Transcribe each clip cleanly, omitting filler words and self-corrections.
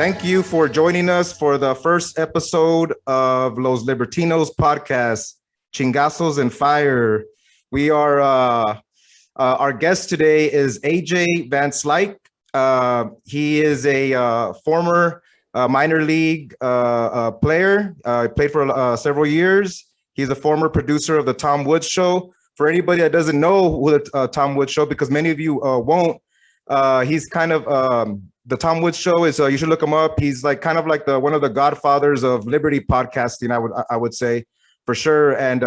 Thank you for joining us for the first episode of Los Libertinos podcast, Chingazos and Fire. We are, our guest today is AJ Van Slyke. He is a former minor league player. Played for several years. He's a former producer of the Tom Woods Show. For anybody that doesn't know who the Tom Woods Show, because many of you won't, he's kind of the Tom Woods Show is. You should look him up. He's like kind of like one of the godfathers of Liberty podcasting. I would say for sure. And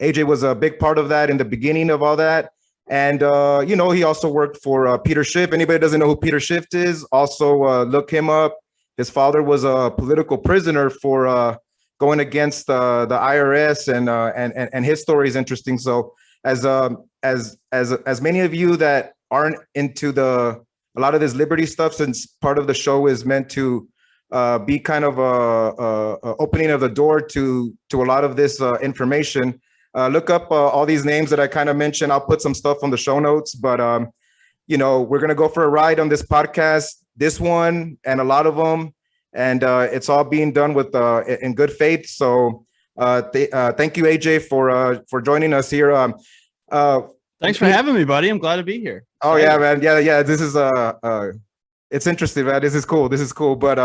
AJ was a big part of that in the beginning of all that. And he also worked for Peter Schiff. Anybody doesn't know who Peter Schiff is, also look him up. His father was a political prisoner for going against the IRS, and his story is interesting. So as many of you that aren't into a lot of this Liberty stuff, since part of the show is meant to be kind of a opening of the door to a lot of this information. Look up all these names that I kind of mentioned. I'll put some stuff on the show notes, but we're gonna go for a ride on this podcast, this one and a lot of them, and it's all being done with in good faith. So thank you, AJ, for joining us here. Thanks for having me, buddy. I'm glad to be here. Oh yeah, man. Yeah. This is it's interesting, man. This is cool. But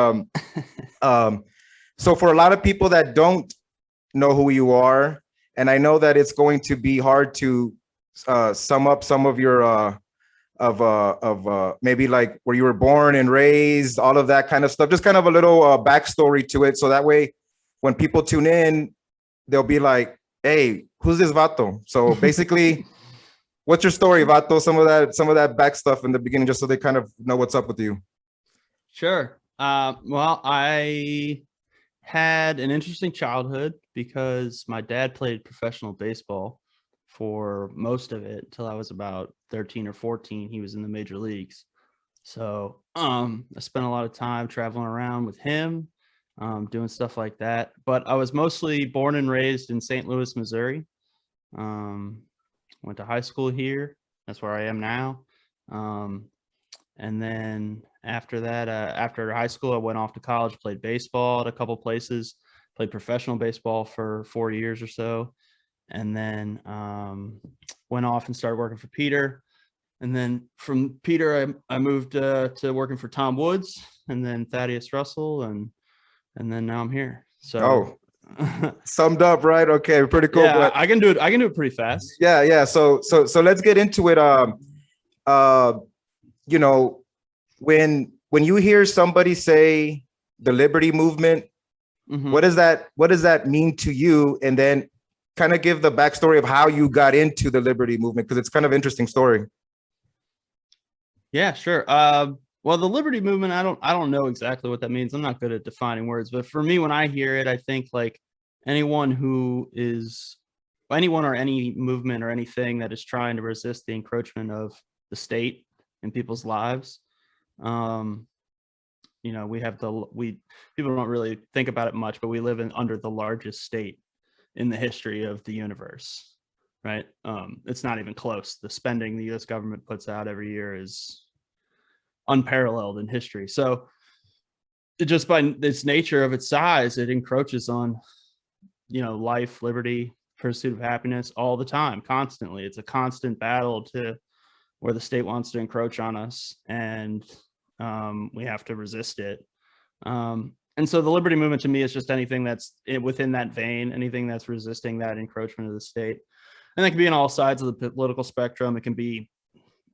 so for a lot of people that don't know who you are, and I know that it's going to be hard to sum up some of your maybe like where you were born and raised, all of that kind of stuff. Just kind of a little backstory to it, so that way when people tune in, they'll be like, "Hey, who's this vato?" So basically. What's your story, Vato? Some of that back stuff in the beginning, just so they kind of know what's up with you. Sure. Well, I had an interesting childhood because my dad played professional baseball for most of it until I was about 13 or 14. He was in the major leagues. So I spent a lot of time traveling around with him, doing stuff like that. But I was mostly born and raised in St. Louis, Missouri. Went to high school here. That's where I am now. And then after that, after high school, I went off to college, played baseball at a couple places, played professional baseball for 4 years or so. And then went off and started working for Peter. And then from Peter, I moved to working for Tom Woods and then Thaddeus Russell. And then now I'm here. So. Summed up, right? Okay, pretty cool. Yeah, but I can do it pretty fast. Yeah. So let's get into it. When you hear somebody say the Liberty movement, what does that mean to you? And then kind of give the backstory of how you got into the Liberty movement, because it's kind of an interesting story. Yeah, sure. Well, the Liberty movement, I don't know exactly what that means. I'm not good at defining words, but for me, when I hear it, I think like anyone or any movement or anything that is trying to resist the encroachment of the state in people's lives. People don't really think about it much, but we live under the largest state in the history of the universe, right? It's not even close. The spending the U.S. government puts out every year is unparalleled in history. So just by its nature of its size, it encroaches on, life, liberty, pursuit of happiness all the time, constantly. It's a constant battle to where the state wants to encroach on us, and we have to resist it. And so the Liberty movement to me is just anything that's within that vein, anything that's resisting that encroachment of the state. And that can be on all sides of the political spectrum. It can be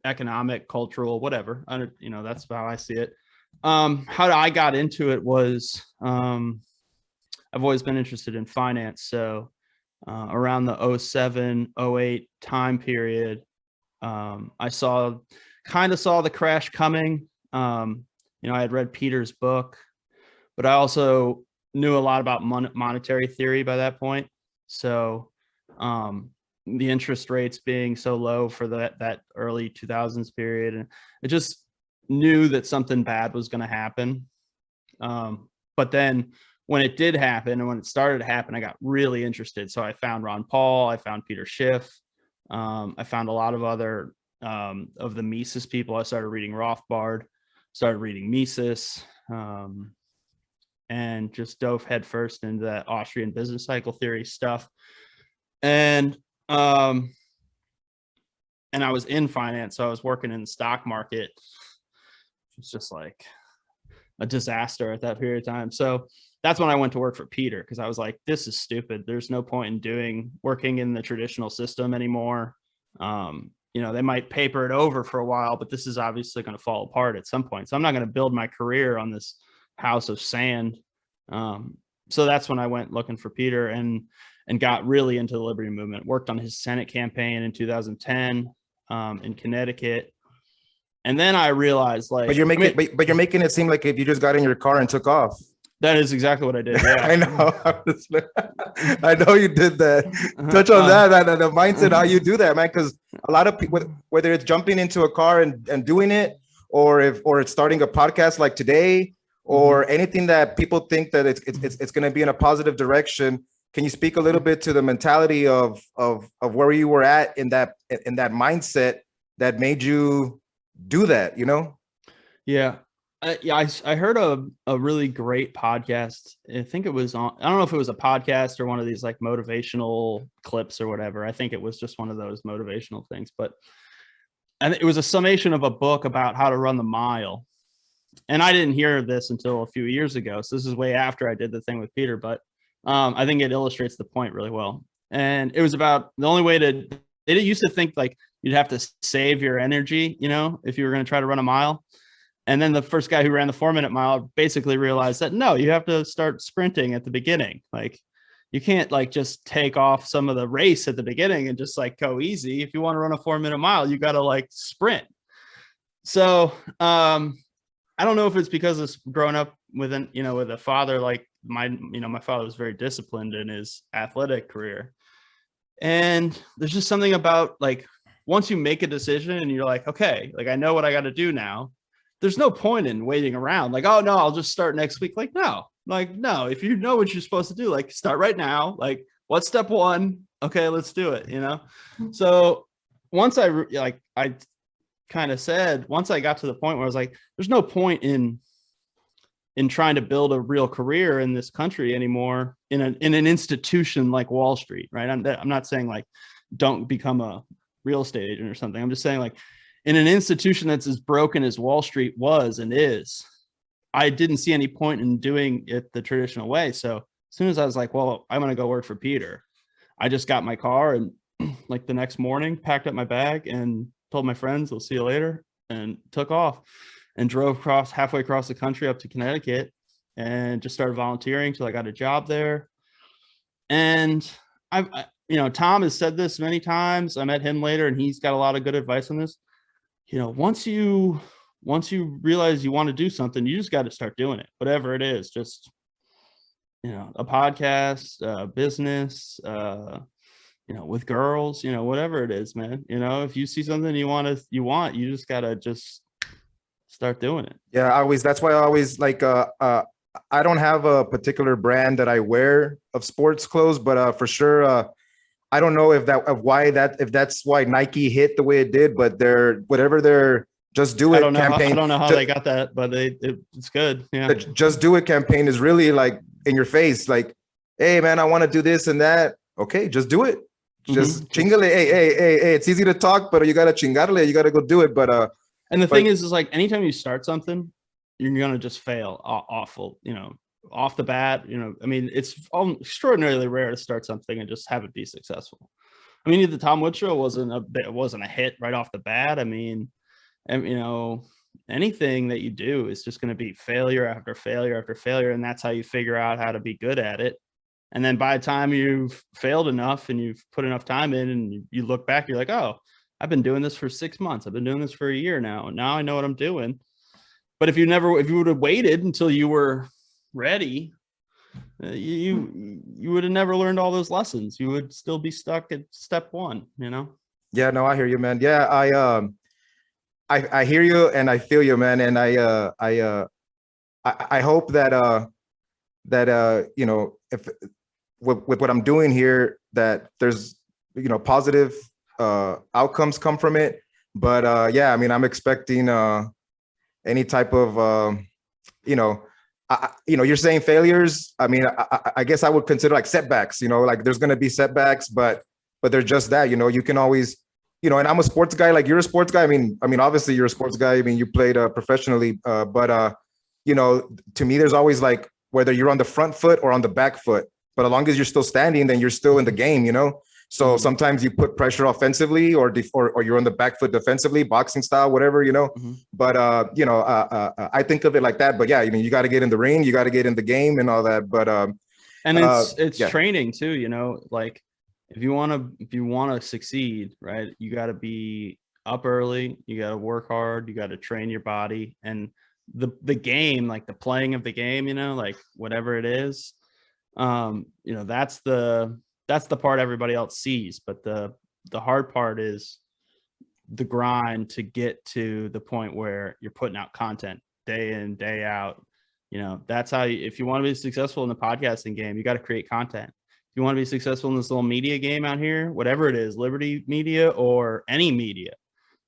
economic, cultural, whatever. That's how I see it. How I got into it was I've always been interested in finance. So around the 07, 08 time period, I saw the crash coming. I had read Peter's book, but I also knew a lot about monetary theory by that point. So the interest rates being so low for that early 2000s period, and I just knew that something bad was going to happen. But then when it did happen and when it started to happen, I got really interested. So I found Ron Paul, I found Peter Schiff, I found a lot of other of the Mises people. I started reading Rothbard, started reading Mises, and just dove headfirst into that Austrian business cycle theory stuff. And I was in finance, so I was working in the stock market. It's just like a disaster at that period of time. So that's when I went to work for Peter, because I was like, this is stupid. There's no point in working in the traditional system anymore. They might paper it over for a while, but this is obviously going to fall apart at some point. So I'm not going to build my career on this house of sand. So that's when I went looking for Peter and got really into the Liberty movement. Worked on his Senate campaign in 2010 in Connecticut. And then I realized, like, but you're making it seem like if you just got in your car and took off. That is exactly what I did. Yeah. I know. I know you did that. Touch on that the mindset, how you do that, man. Because a lot of people, whether it's jumping into a car and doing it, or it's starting a podcast like today, or anything that people think that it's going to be in a positive direction. Can you speak a little bit to the mentality of where you were at in that mindset that made you do that? Yeah. I heard a really great podcast. I think it was on, I don't know if it was a podcast or one of these like motivational clips or whatever. I think it was just one of those motivational things, but it was a summation of a book about how to run the mile. And I didn't hear this until a few years ago. So this is way after I did the thing with Peter, but I think it illustrates the point really well. And it was about the only way they used to think like you'd have to save your energy, if you were going to try to run a mile. And then the first guy who ran the 4-minute mile basically realized that, no, you have to start sprinting at the beginning. Like you can't like just take off some of the race at the beginning and just like go easy. If you want to run a 4-minute mile, you got to like sprint. So I don't know if it's because of growing up with a father, like my father was very disciplined in his athletic career. And there's just something about like, once you make a decision and you're like, okay, like I know what I got to do now. There's no point in waiting around. Like, oh no, I'll just start next week. Like, no, if you know what you're supposed to do, like start right now. Like what's step one? Okay, let's do it. So once I kind of said, once I got to the point where I was like, there's no point in trying to build a real career in this country anymore in an institution like Wall Street. Right. I'm not saying like, don't become a real estate agent or something. I'm just saying like, in an institution that's as broken as Wall Street was and is, I didn't see any point in doing it the traditional way. So as soon as I was like, well, I'm going to go work for Peter, I just got my car and like the next morning, packed up my bag and told my friends, we'll see you later, and took off and drove halfway across the country up to Connecticut and just started volunteering till I got a job there. And Tom has said this many times. I met him later and he's got a lot of good advice on this. Once you realize you want to do something, you just got to start doing it, whatever it is. Just, a podcast, business, with girls, whatever it is, man. If you see something you just got to just start doing it. Yeah, that's why I always like, I don't have a particular brand that I wear of sports clothes, but for sure, I don't know if that's why Nike hit the way it did, but their Just Do It campaign. I don't know how they got that, but it's good. Yeah. The Just Do It campaign is really like in your face, like, hey man, I want to do this and that. Okay, just do it. Just chingale. Hey, it's easy to talk, but you gotta chingarle, you gotta go do it. But and the thing is like anytime you start something, you're gonna just fail awful, off the bat. I mean, it's extraordinarily rare to start something and just have it be successful. I mean, the Tom Wood show wasn't a hit right off the bat. I mean, anything that you do is just going to be failure after failure after failure, and that's how you figure out how to be good at it. And then by the time you've failed enough and you've put enough time in, and you look back, you're like, oh, I've been doing this for 6 months. I've been doing this for a year now. And now I know what I'm doing. But if you would have waited until you were ready, you would have never learned all those lessons. You would still be stuck at step one, Yeah, no, I hear you, man. Yeah, I hear you and I feel you, man. And I hope that if with what I'm doing here, that there's positive outcomes come from it. But yeah, I mean, I'm expecting any type of you know, you're saying failures. I mean, I guess I would consider like setbacks, like there's going to be setbacks, but they're just that, you can always, and I'm a sports guy, like you're a sports guy. I mean, obviously you're a sports guy. I mean, you played professionally, but to me, there's always like, whether you're on the front foot or on the back foot, but as long as you're still standing, then you're still in the game, So sometimes you put pressure offensively or you're on the back foot defensively, boxing style, whatever, But I think of it like that. But yeah, I mean, you got to get in the ring, you got to get in the game and all that. But and it's training too, like if you want to succeed, right, you got to be up early, you got to work hard, you got to train your body, and the game, like the playing of the game, like whatever it is, that's the part everybody else sees. But the hard part is the grind to get to the point where you're putting out content day in, day out. That's how if you want to be successful in the podcasting game, you got to create content. If you want to be successful in this little media game out here, whatever it is, Liberty Media or any media,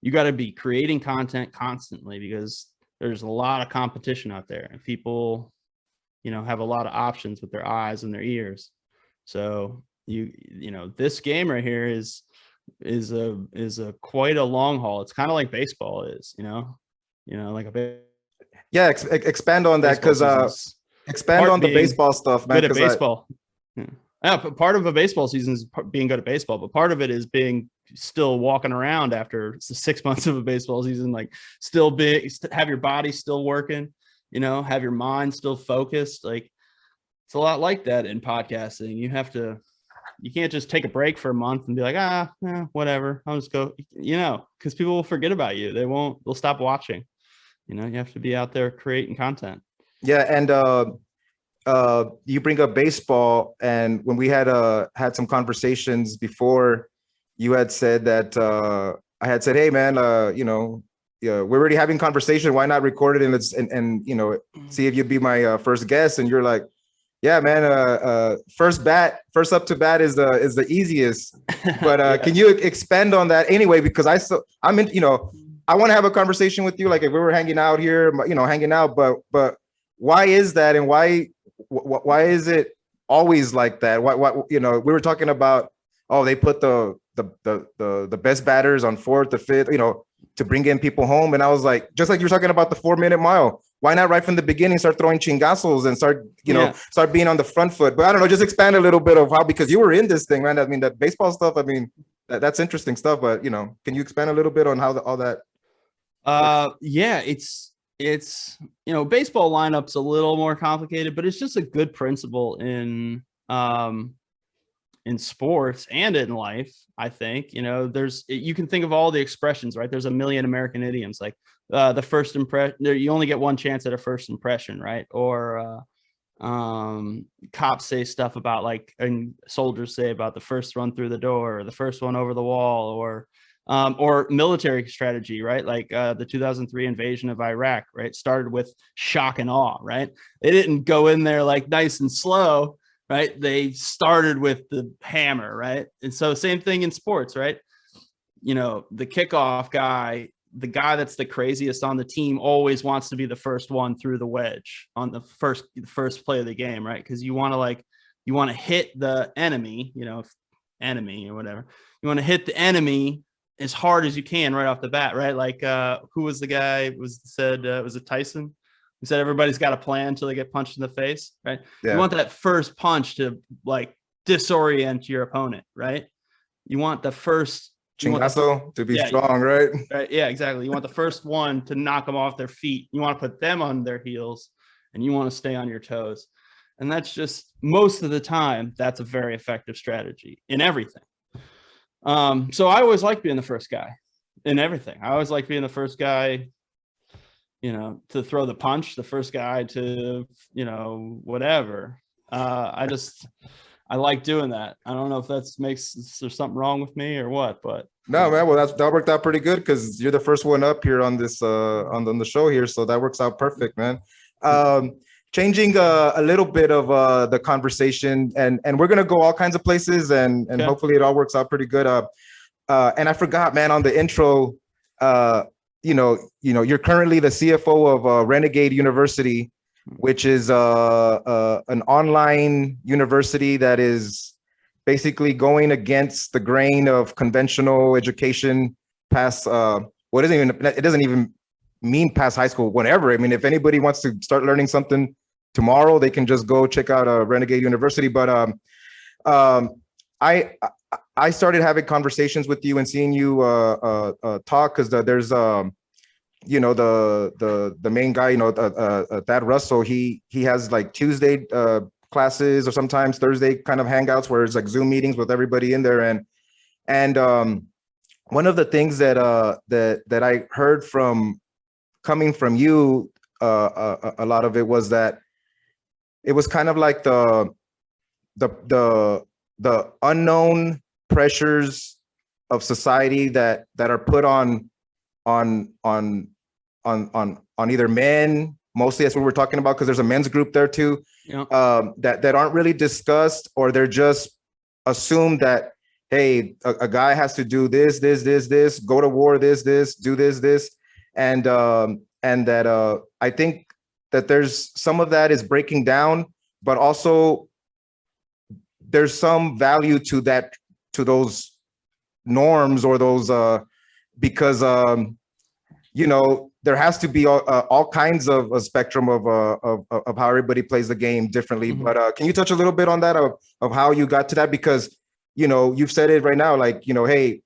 you got to be creating content constantly, because there's a lot of competition out there, and people, have a lot of options with their eyes and their ears. So this game right here is a quite a long haul. It's kind of like baseball is, like a big. Yeah, expand on that, because expand on the baseball stuff, man. Good at baseball. Yeah, part of a baseball season is being good at baseball, but part of it is being still walking around after 6 months of a baseball season, like still have your body still working, have your mind still focused. Like it's a lot like that in podcasting. You can't just take a break for a month and be like, whatever, I'll just go, because people will forget about you. They'll stop watching. You have to be out there creating content. Yeah. And you bring up baseball, and when we had some conversations before, you had said that I had said, hey man, we're already having conversation. Why not record it and see if you'd be my first guest? And you're like, yeah, man. First up to bat is the easiest. But yeah. Can you expand on that anyway? Because I'm in. I want to have a conversation with you. Like if we were hanging out here, hanging out. But why is that? And why is it always like that? Why we were talking about, they put the best batters on fourth, the fifth, to bring in people home. And I was like, just like you're talking about the 4-minute mile, why not right from the beginning start throwing chingazos and start being on the front foot? But I don't know, just expand a little bit of how, because you were in this thing, man. I mean, that baseball stuff, I mean, that's interesting stuff, but can you expand a little bit on how all that? Yeah, it's baseball lineup's a little more complicated, but it's just a good principle in sports and in life. I think, you can think of all the expressions, right? There's a million American idioms, like the first impression, you only get one chance at a first impression, right? Or cops say stuff about, like, and soldiers say about the first run through the door, or the first one over the wall, or military strategy, right? Like the 2003 invasion of Iraq, right? Started with shock and awe, right? They didn't go in there like nice and slow, right? They started with the hammer, right? And so same thing in sports, right? The kickoff guy, the guy that's the craziest on the team, always wants to be the first one through the wedge on the first play of the game, right? Because you want to hit the enemy, enemy or whatever. You want to hit the enemy as hard as you can right off the bat, right? Like who was the guy? Was it Tyson? Who said everybody's got a plan until they get punched in the face, right? Yeah. You want that first punch to like disorient your opponent, right? You want the first chingazo to be strong, right? Right. Yeah, exactly. You want the first one to knock them off their feet. You want to put them on their heels, and you want to stay on your toes. And that's just, most of the time, that's a very effective strategy in everything. So I always like being the first guy in everything. I always like being the first guy, to throw the punch, the first guy to, whatever. I like doing that. I don't know if there's something wrong with me or what, but no, man. Well, that worked out pretty good, because you're the first one up here on this on the show here, so that works out perfect, man. Changing a little bit of the conversation, and we're gonna go all kinds of places, and okay. Hopefully it all works out pretty good. And I forgot, man, on the intro, you're currently the CFO of Renegade University. which is an online university that is basically going against the grain of conventional education past what isn't even, it doesn't even mean past high school, whatever. I mean, if anybody wants to start learning something tomorrow, they can just go check out a Renegade University. But um, I I started having conversations with you and seeing you talk, because there's you know, the main guy, you know, Thad Russell. He has like Tuesday classes, or sometimes Thursday kind of hangouts where it's like Zoom meetings with everybody in there. And one of the things that that I heard from coming from you, a lot of it was that it was kind of like the the the unknown pressures of society that are put on on on either men. Mostly that's what we're talking about, because there's a men's group there too. Yeah. That aren't really discussed, or they're just assumed that, hey, a guy has to do this, go to war, this, do this, and that I think that there's some of that is breaking down, but also there's some value to that, to those norms, or those because you know, there has to be all kinds of a spectrum of how everybody plays the game differently. Mhm. But can you touch a little bit on that, of how you got to that? Because, you know, you've said it right now, like, you know, hey,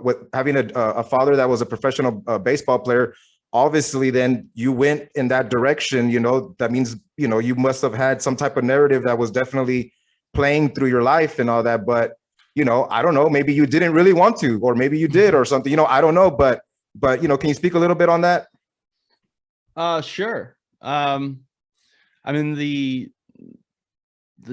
with having a father that was a professional baseball player, obviously then you went in that direction. You know, that means, you know, you must have had some type of narrative that was definitely playing through your life and all that. But, you know, I don't know, maybe you didn't really want to, or maybe you did, or something, you know, I don't know. But you know, can you speak a little bit on that? Sure. I mean, the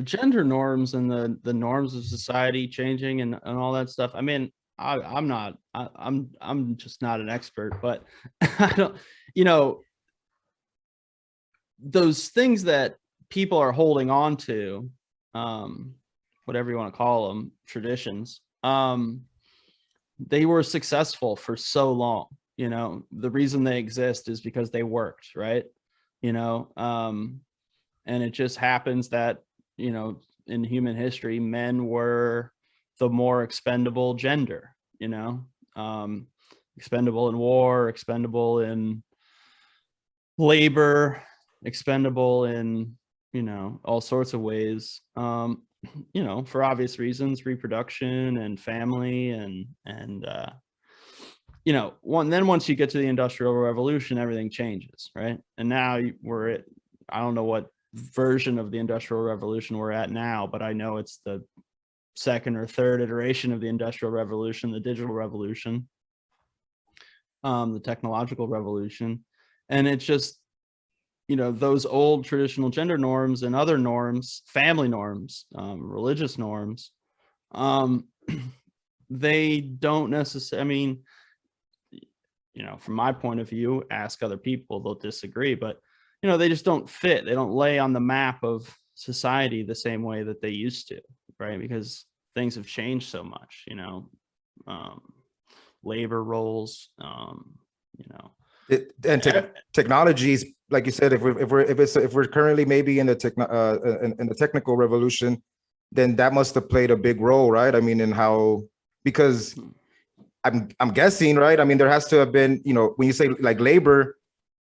gender norms and the norms of society changing and all that stuff. I mean, I'm just not an expert, but I don't, you know, those things that people are holding on to, whatever you want to call them, traditions, they were successful for so long. You know, the reason they exist is because they worked, right? You know, and it just happens that, you know, in human history, men were the more expendable gender, you know, expendable in war, expendable in labor, expendable in, you know, all sorts of ways. You know, for obvious reasons, reproduction and family and you know, once you get to the Industrial Revolution, everything changes, right? And now we're at, I don't know what version of the Industrial Revolution we're at now, but I know it's the second or third iteration of the Industrial Revolution, the digital revolution, the technological revolution. And it's just, you know, those old traditional gender norms and other norms, family norms, religious norms, they don't necessarily, I mean, you know, from my point of view, ask other people, they'll disagree, but, you know, they just don't fit. They don't lay on the map of society the same way that they used to, right? Because things have changed so much, you know, labor roles, you know. Technologies, like you said, if we're currently maybe in in the technical revolution, then that must have played a big role, right? I mean, in how, because I'm guessing, right? I mean, there has to have been, you know, when you say like labor,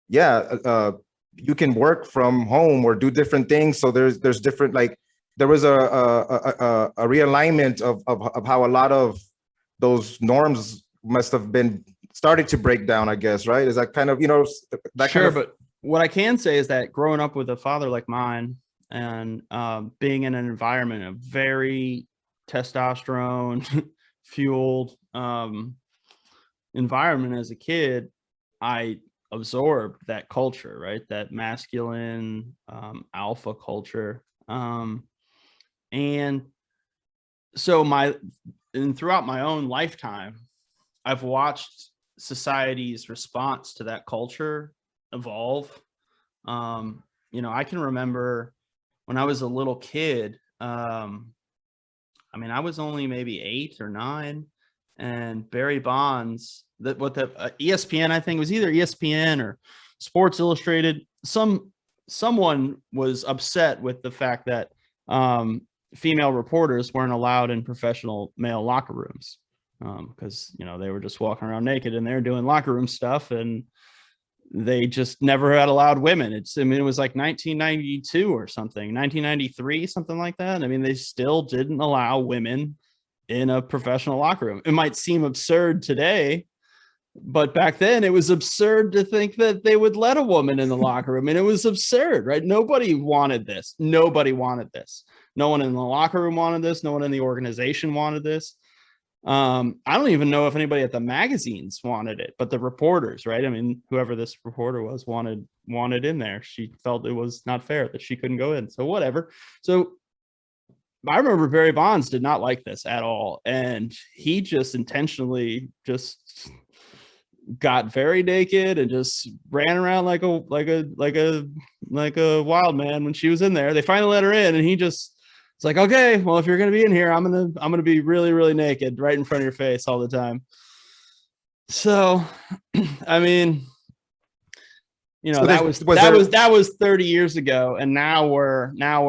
yeah, you can work from home or do different things. So there's different, like, there was a realignment of how a lot of those norms must have been started to break down, I guess, right? Is that kind of, you know, that Sure, kind of. but what I can say is that growing up with a father like mine and being in an environment of very testosterone fueled environment as a kid, I absorbed that culture, right? That masculine alpha culture. And so throughout my own lifetime, I've watched society's response to that culture evolve. You know, I can remember when I was a little kid, I mean, I was only maybe 8 or 9, and Barry Bonds, ESPN, I think it was either ESPN or Sports Illustrated, some someone was upset with the fact that female reporters weren't allowed in professional male locker rooms because they were just walking around naked and they're doing locker room stuff, and they just never had allowed women. It was like 1992 or something, 1993, something like that. I mean, they still didn't allow women in a professional locker room. It might seem absurd today, but back then it was absurd to think that they would let a woman in the locker room. And it was absurd, right? Nobody wanted this. No one in the locker room wanted this. No one in the organization wanted this. I don't even know if anybody at the magazines wanted it, but the reporters, right? I mean, whoever this reporter was wanted in there. She felt it was not fair that she couldn't go in. So whatever. So I remember Barry Bonds did not like this at all. And he just intentionally just got very naked and just ran around like a wild man when she was in there. They finally let her in, and he just, it's like, okay, well, if you're going to be in here, I'm going to be really, really naked right in front of your face all the time. So, I mean, So that was 30 years ago. And now we're here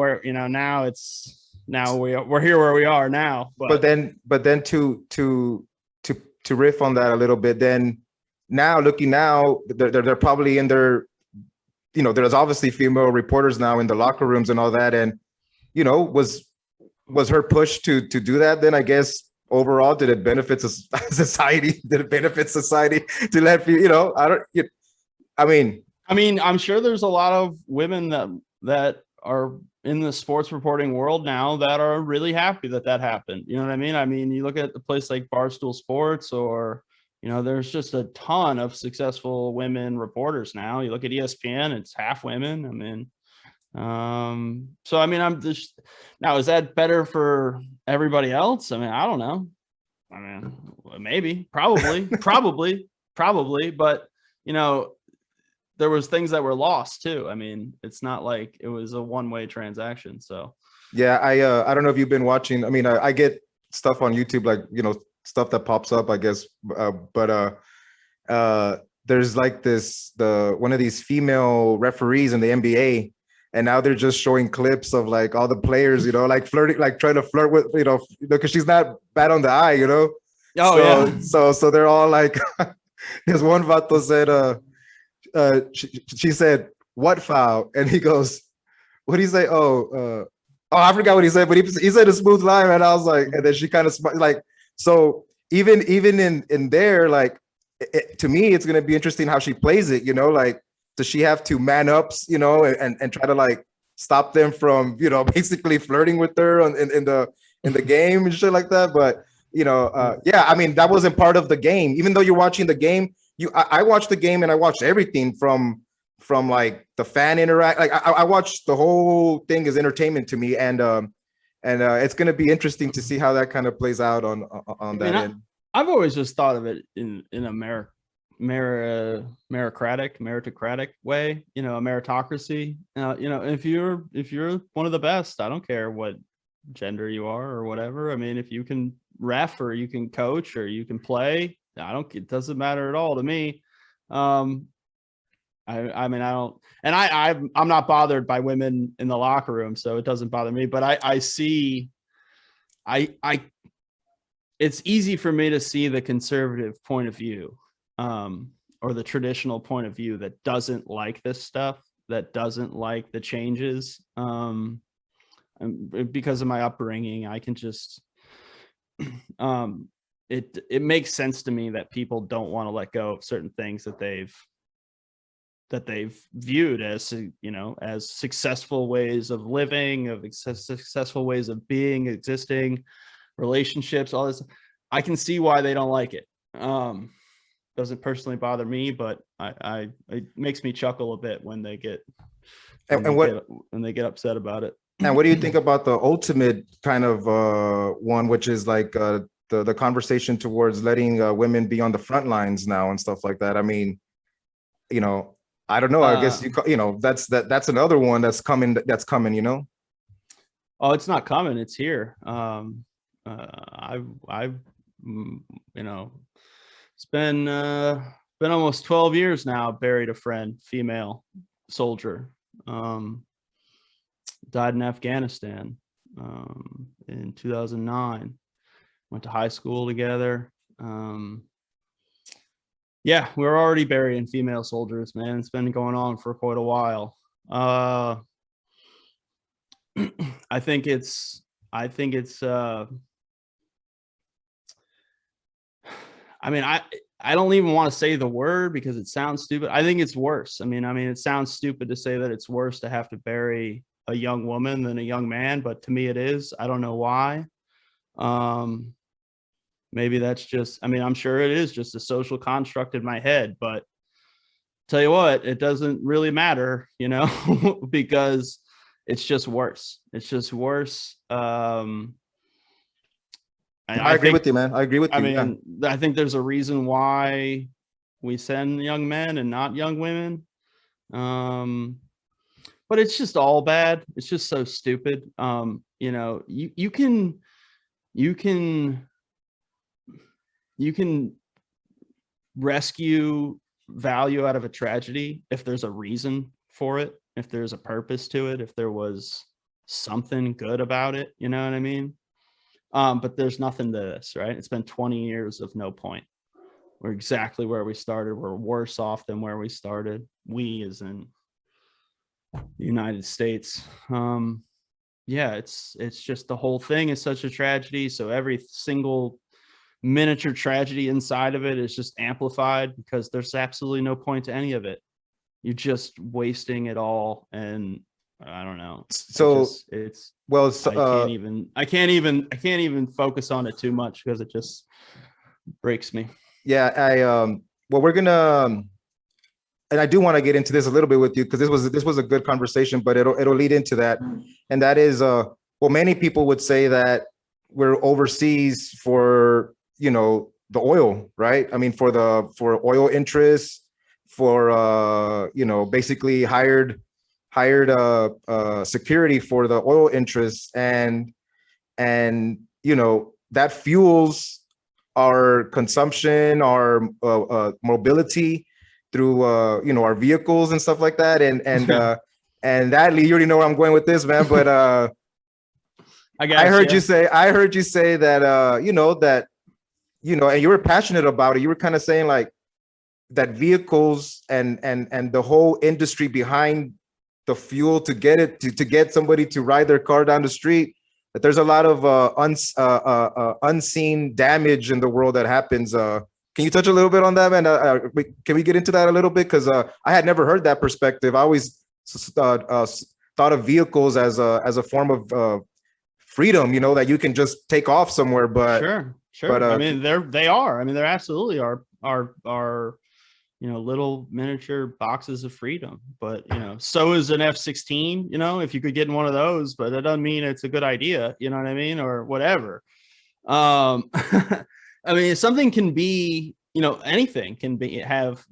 where we are now. But then to riff on that a little bit, then now looking now, they're probably in their, there's obviously female reporters now in the locker rooms and all that. And, was her push to do that? Then I guess overall, did it benefit society? Did it benefit society to let I mean, I'm sure there's a lot of women that are in the sports reporting world now that are really happy that happened. You know what I mean? I mean, you look at a place like Barstool Sports, or there's just a ton of successful women reporters now. You look at ESPN, it's half women. I mean, so I mean, I'm just, now, is that better for everybody else? I mean, I don't know. I mean, maybe, probably, but there was things that were lost too. I mean, it's not like it was a one-way transaction. So yeah, I don't know if you've been watching. I mean, I get stuff on YouTube, like stuff that pops up, I guess, but there's like one of these female referees in the NBA, and now they're just showing clips of like all the players, like flirting, like trying to flirt with, because she's not bad on the eye, Oh, yeah. So they're all like, there's one vato said, she said, "What foul?" And he goes, "What do you say?" Oh, I forgot what he said, but he said a smooth line, and I was like, and then she kind of like, so even in there, like, to me, it's gonna be interesting how she plays it. Like, does she have to man up, and try to like stop them from, basically flirting with her in the game and shit like that? But yeah, I mean, that wasn't part of the game. Even though you're watching the game, I watched the game, and I watched everything from like the fan interact. Like I watched the whole thing as entertainment to me, and it's going to be interesting to see how that kind of plays out on that end. I've always just thought of it in a meritocratic way, a meritocracy. If you're one of the best, I don't care what gender you are or whatever. I mean, if you can ref, or you can coach, or you can play, it doesn't matter at all to me. I mean, I don't, and I'm not bothered by women in the locker room, so it doesn't bother me. But I see, it's easy for me to see the conservative point of view, or the traditional point of view that doesn't like this stuff, that doesn't like the changes. And because of my upbringing, I can just, it makes sense to me that people don't want to let go of certain things that they've viewed as, as successful ways of living, of successful ways of being, existing, relationships, all this. I can see why they don't like it. Doesn't personally bother me, but it makes me chuckle a bit when they get upset about it. And what do you think about the ultimate kind of one, which is like the conversation towards letting women be on the front lines now and stuff like that? I mean, I don't know. I guess that's another one that's coming. Oh, it's not coming. It's here. It's been almost 12 years now. Buried a friend, female soldier. died in Afghanistan in 2009. Went to high school together. Yeah, we were already burying female soldiers, man. It's been going on for quite a while. I think it's I mean, I don't even want to say the word because it sounds stupid. I think it's worse. I mean, it sounds stupid to say that it's worse to have to bury a young woman than a young man, but to me it is. I don't know why. Maybe that's just, I mean, I'm sure it is just a social construct in my head, but tell you what, it doesn't really matter, you know, because it's just worse. It's just worse. I agree with you, man. I agree with you. I mean, I think there's a reason why we send young men and not young women. But it's just all bad. It's just so stupid. You know, you can rescue value out of a tragedy if there's a reason for it, if there's a purpose to it, if there was something good about it, you know what I mean? But there's nothing to this, right? It's been 20 years of no point. We're exactly where we started. We're worse off than where we started. We, as in the United States. Yeah, it's just the whole thing is such a tragedy. So every single miniature tragedy inside of it is just amplified because there's absolutely no point to any of it. You're just wasting it all, and I don't know. So it's well, so, I can't even focus on it too much because it just breaks me. yeah, well, we're gonna, and I do want to get into this a little bit with you because this was a good conversation, but it'll lead into that, and that is, well, many people would say that we're overseas for, you know, the oil, right? I mean, for oil interests, for you know, basically hired security for the oil interests, and you know, that fuels our consumption, our mobility through you know, our vehicles and stuff like that, and and that, you already know where I'm going with this, man. But I heard you say that you know, that, you know, and you were passionate about it. You were kind of saying like that vehicles and the whole industry behind the fuel to get it to get somebody to ride their car down the street, that there's a lot of unseen damage in the world that happens. Can you touch a little bit on that, man? Can we get into that a little bit? Because I had never heard that perspective. I always thought of vehicles as a form of freedom, you know, that you can just take off somewhere. But sure. But I mean, they are. I mean, they're absolutely are you know, little miniature boxes of freedom. But you know, so is an F-16. You know, if you could get in one of those, but that doesn't mean it's a good idea. You know what I mean, or whatever. I mean, something can be, you know, anything can have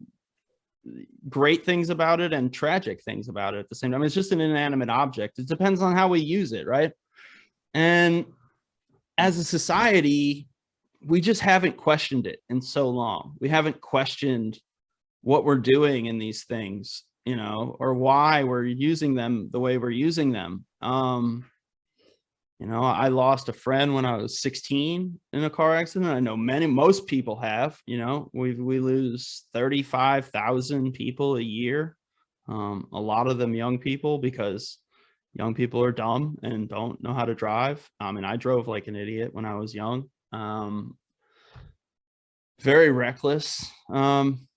great things about it and tragic things about it at the same time. It's just an inanimate object. It depends on how we use it, right? And as a society, we just haven't questioned it in so long. We haven't questioned what we're doing in these things, you know, or why we're using them the way we're using them. You know, I lost a friend when I was 16 in a car accident. I know most people have, you know, we lose 35,000 people a year. A lot of them young people, because young people are dumb and don't know how to drive. I mean, I drove like an idiot when I was young. Very reckless. And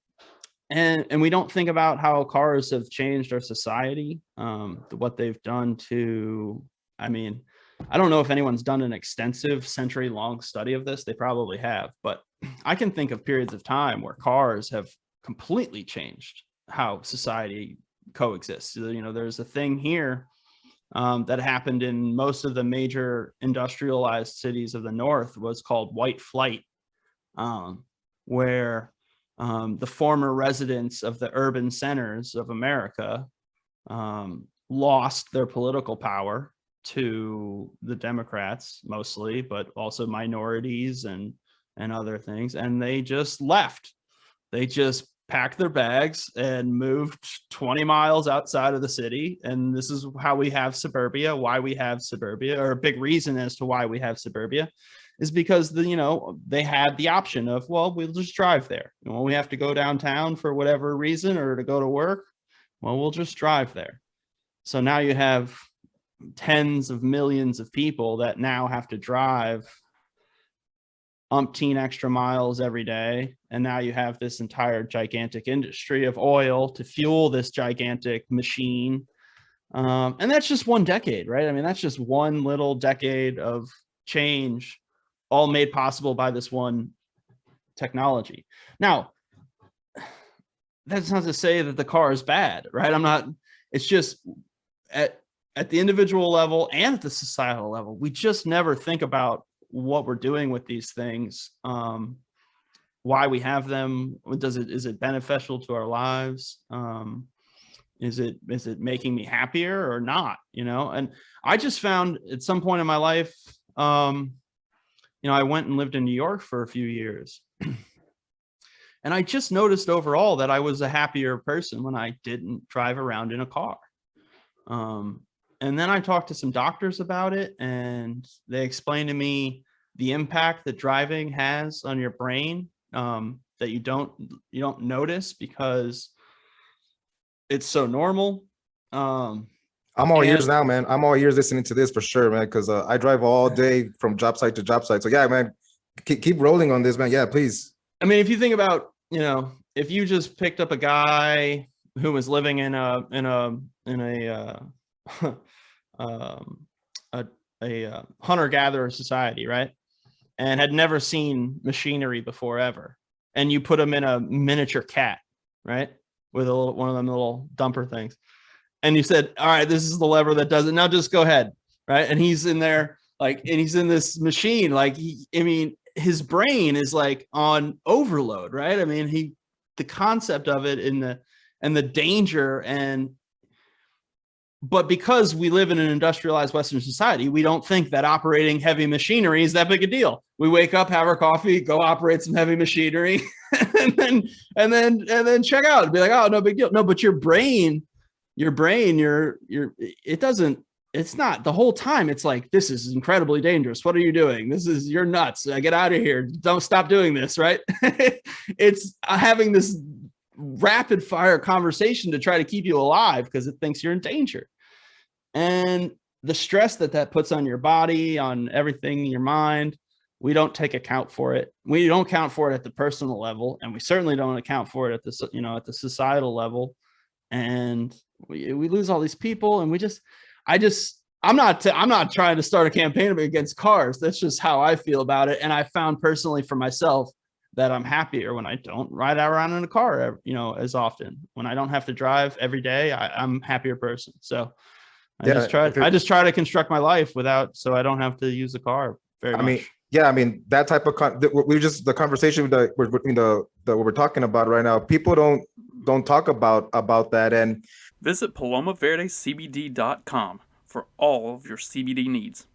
we don't think about how cars have changed our society, what they've done to, I mean, I don't know if anyone's done an extensive century-long study of this. They probably have, but I can think of periods of time where cars have completely changed how society coexists. You know, there's a thing here that happened in most of the major industrialized cities of the North, was called white flight, where the former residents of the urban centers of America lost their political power to the Democrats mostly, but also minorities and other things. And they just left. They just packed their bags and moved 20 miles outside of the city. And this is how we have suburbia, why we have suburbia, or a big reason as to why we have suburbia is because they had the option of, well, we'll just drive there. When we have to go downtown for whatever reason or to go to work, well, we'll just drive there. So now you have tens of millions of people that now have to drive umpteen extra miles every day. And now you have this entire gigantic industry of oil to fuel this gigantic machine. And that's just one decade, right? I mean, that's just one little decade of change, all made possible by this one technology. Now, that's not to say that the car is bad, right? It's just at the individual level and at the societal level, we just never think about what we're doing with these things, why we have them. Is it beneficial to our lives? Is it making me happier or not? And I just found at some point in my life, I went and lived in New York for a few years. And I just noticed overall that I was a happier person when I didn't drive around in a car. And then I talked to some doctors about it, and they explained to me the impact that driving has on your brain, that you don't notice because it's so normal. I'm all ears now, man. I'm all ears listening to this for sure, man, because I drive all day from job site to job site. So yeah, man, keep rolling on this, man. Yeah, please. I mean, if you think about, if you just picked up a guy who was living in a hunter-gatherer society, right, and had never seen machinery before ever, and you put him in a miniature cat, right, with one of them little dumper things, and you said, all right, this is the lever that does it, now just go ahead, right? And he's in there, and he's in this machine, his brain is on overload, right? I mean, the concept of it and the danger, but because we live in an industrialized Western society, we don't think that operating heavy machinery is that big a deal. We wake up, have our coffee, go operate some heavy machinery, and then check out and be like, oh, no big deal. No, but your brain, it's not the whole time. It's like, this is incredibly dangerous. What are you doing? You're nuts. Get out of here. Don't stop doing this. Right. It's having this rapid fire conversation to try to keep you alive because it thinks you're in danger. And the stress that puts on your body, on everything in your mind, we don't take account for it. We don't account for it at the personal level, and we certainly don't account for it at the societal level. And we lose all these people, and I'm not trying to start a campaign against cars. That's just how I feel about it. And I found personally for myself that I'm happier when I don't ride around in a car, as often. When I don't have to drive every day, I'm a happier person. So I just try to construct my life so I don't have to use the car very much. I mean, that type of the conversation between what we're talking about right now. People don't talk about that. And visit PalomaVerdeCBD.com for all of your CBD needs.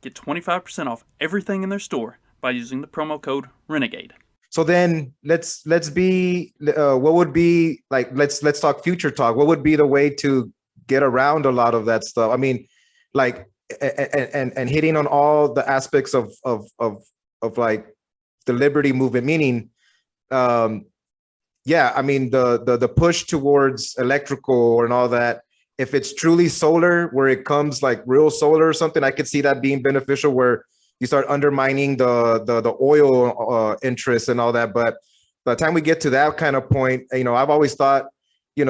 Get 25% off everything in their store by using the promo code Renegade. So then let's what would be let's talk future talk. What would be the way to get around a lot of that stuff? I mean, and hitting on all the aspects of the liberty movement, meaning, I mean, the push towards electrical and all that. If it's truly solar, where it comes real solar or something, I could see that being beneficial, where you start undermining the oil interests and all that. But by the time we get to that kind of point, I've always thought,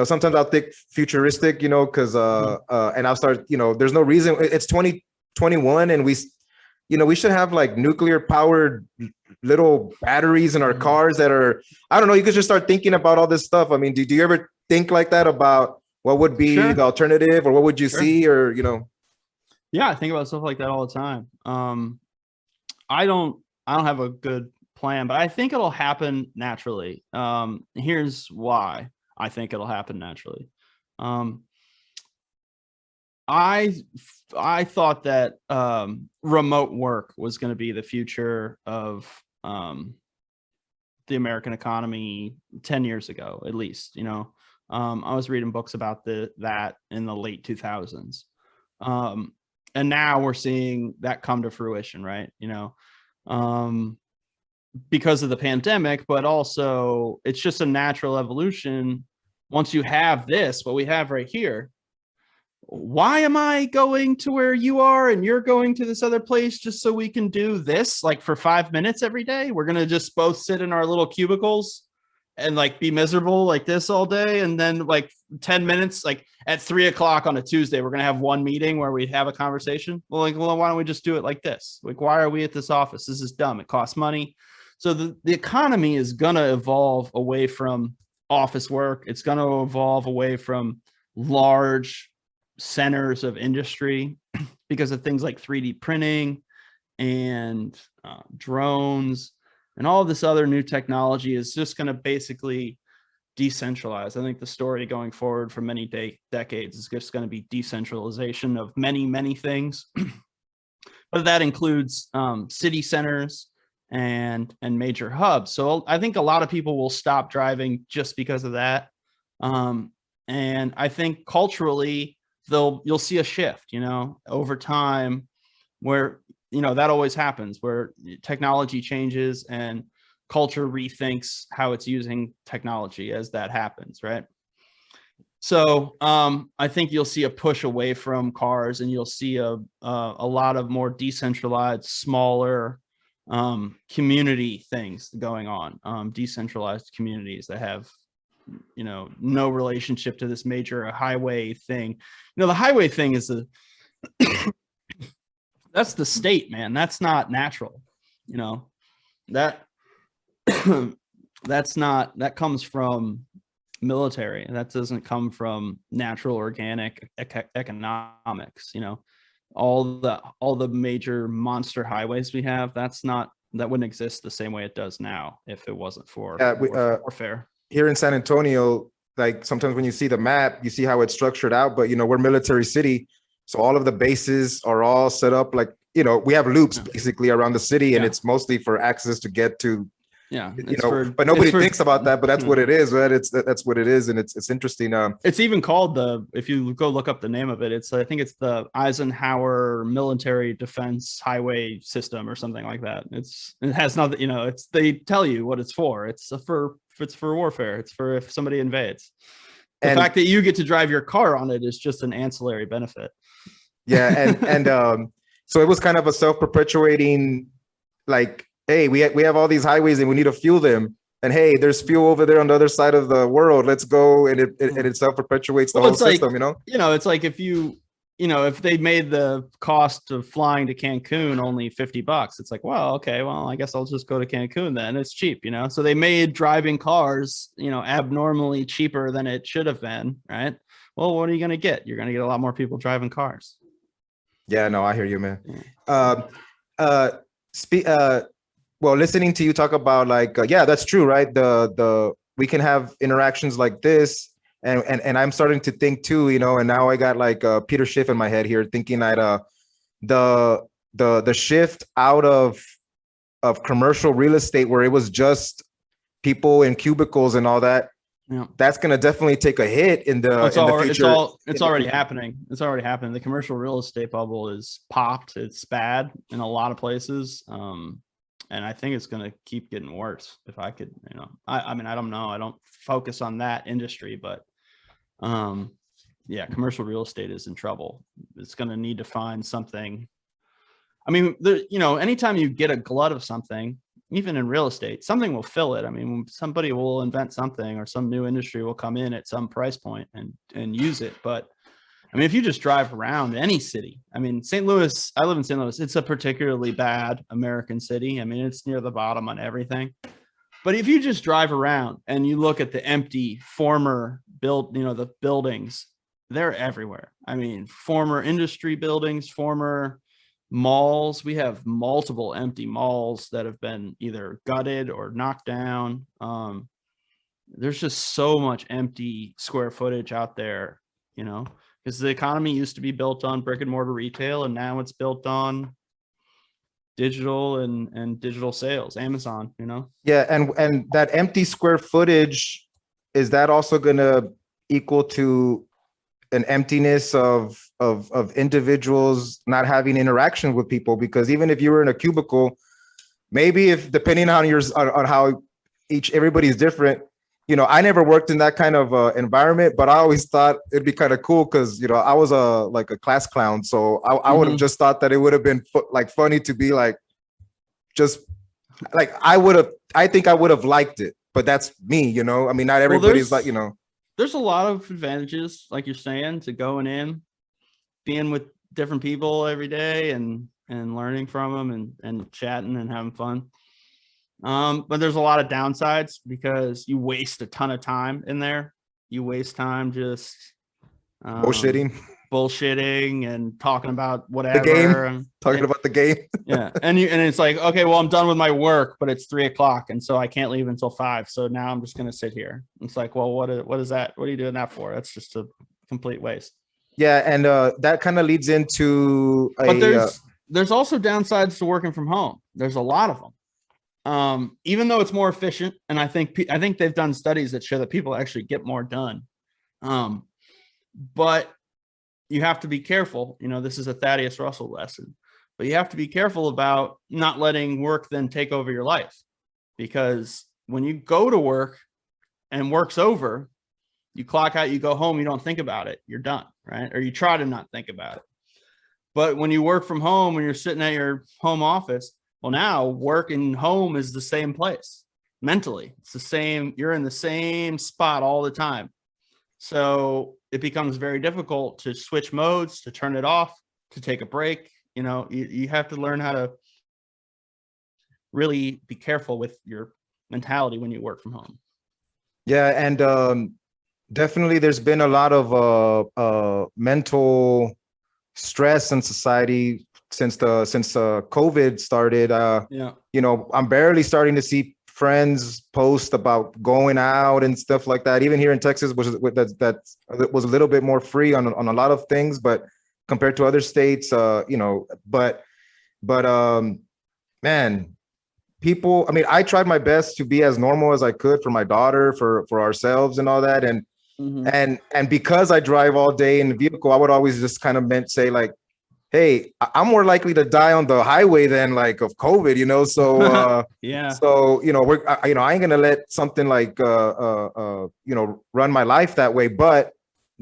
sometimes I'll think futuristic, because and I'll start, there's no reason. It's 2021, and we should have nuclear powered little batteries in our cars that are, I don't know, you could just start thinking about all this stuff. I mean, do you ever think like that about what would be the alternative, or what would you see, or Yeah, I think about stuff like that all the time. I don't have a good plan, but I think it'll happen naturally. Here's why I think it'll happen naturally. I thought that remote work was going to be the future of the American economy 10 years ago, at least. I was reading books about that in the late 2000s. And now we're seeing that come to fruition, right? Because of the pandemic, but also it's just a natural evolution. Once you have this, what we have right here, why am I going to where you are and you're going to this other place just so we can do this like for 5 minutes every day? We're going to just both sit in our little cubicles and like be miserable like this all day. And then like 10 minutes, like at 3:00 on a Tuesday, we're going to have one meeting where we have a conversation. Well, why don't we just do it like this? Like, why are we at this office? This is dumb. It costs money. So the economy is going to evolve away from office work. It's going to evolve away from large centers of industry because of things like 3D printing and drones and all this other new technology is just going to basically decentralize. I think the story going forward for many decades is just going to be decentralization of many, many things. But that includes city centers and major hubs. So I think a lot of people will stop driving just because of that. And I think culturally, you'll see a shift, over time where, that always happens, where technology changes and culture rethinks how it's using technology as that happens, right? So I think you'll see a push away from cars, and you'll see a lot of more decentralized, smaller community things going on, decentralized communities that have no relationship to this major highway thing. The highway thing is that's the state, man. That's not natural. That that comes from military. That doesn't come from natural organic economics. All the major monster highways we have, that wouldn't exist the same way it does now if it wasn't for warfare. Here in San Antonio, like sometimes when you see the map, you see how it's structured out, but we're military city. So all of the bases are all set up like, we have loops basically around the city, and it's mostly for access to get to, but nobody thinks about that, but that's what it is, right? That's what it is. And it's interesting. It's even called if you go look up the name of it, I think it's the Eisenhower Military Defense Highway System or something like that. It has nothing, they tell you what it's for. It's for warfare. It's for if somebody invades. The fact that you get to drive your car on it is just an ancillary benefit. Yeah. And so it was kind of a self-perpetuating, like, hey, we have all these highways and we need to fuel them. And hey, there's fuel over there on the other side of the world. Let's go. And it self-perpetuates the whole system, It's like if they made the cost of flying to Cancun only $50, it's like, well, okay, well, I guess I'll just go to Cancun then. It's cheap, So they made driving cars, abnormally cheaper than it should have been, right? Well, what are you going to get? You're going to get a lot more people driving cars. Yeah, no, I hear you, man. Well, listening to you talk about like, yeah, that's true, right? We can have interactions like this, and I'm starting to think too, and now I got like Peter Schiff in my head here, thinking that the shift out of commercial real estate where it was just people in cubicles and all that. Yeah, that's going to definitely take a hit in the future. It's already happening. It's already happening. The commercial real estate bubble is popped. It's bad in a lot of places. And I think it's going to keep getting worse. If I could, I mean, I don't know. I don't focus on that industry, but yeah, commercial real estate is in trouble. It's going to need to find something. I mean, anytime you get a glut of something, even in real estate, something will fill it. I mean, somebody will invent something, or some new industry will come in at some price point and use it. But I mean, if you just drive around any city, I mean, St. Louis, I live in St. Louis. It's a particularly bad American city. I mean, it's near the bottom on everything. But if you just drive around and you look at the empty former the buildings, they're everywhere. I mean, former industry buildings, former malls. We have multiple empty malls that have been either gutted or knocked down. There's just so much empty square footage out there, because the economy used to be built on brick and mortar retail, and now it's built on digital and digital sales, Amazon, Yeah, and that empty square footage, is that also gonna equal to an emptiness of individuals not having interaction with people? Because even if you were in a cubicle, maybe if depending on on how everybody's different, I never worked in that kind of environment, but I always thought it'd be kind of cool because I was like a class clown, so I would have just thought that it would have been like funny to be like, just like I think I would have liked it, but that's me, I mean, not everybody's like, there's a lot of advantages, like you're saying, to going in, being with different people every day and learning from them and chatting and having fun. But there's a lot of downsides because you waste a ton of time in there. You waste time just bullshitting and talking about whatever. The game, talking about the game. Yeah, and it's like, okay, well, I'm done with my work, but it's 3:00, and so I can't leave until 5. So now I'm just gonna sit here. It's like, well, what is that? What are you doing that for? That's just a complete waste. Yeah, and that kind of leads into. But there's also downsides to working from home. There's a lot of them. Even though it's more efficient, and I think they've done studies that show that people actually get more done. But you have to be careful. This is a Thaddeus Russell lesson, but you have to be careful about not letting work then take over your life, because when you go to work and work's over, you clock out, you go home, you don't think about it, you're done, right? Or you try to not think about it. But when you work from home, when you're sitting at your home office, well, now work and home is the same place. Mentally, it's the same. You're in the same spot all the time. So it becomes very difficult to switch modes, to turn it off, to take a break. You have to learn how to really be careful with your mentality when you work from home. Yeah, and definitely there's been a lot of mental stress in society since COVID started. I'm barely starting to see friends post about going out and stuff like that. Even here in Texas, that was a little bit more free on a lot of things, but compared to other states, but man, people. I mean, I tried my best to be as normal as I could for my daughter, for ourselves, and all that, and because I drive all day in the vehicle, I would always just kind of say like, hey, I'm more likely to die on the highway than like of COVID, so yeah. So I ain't gonna let something like run my life that way. But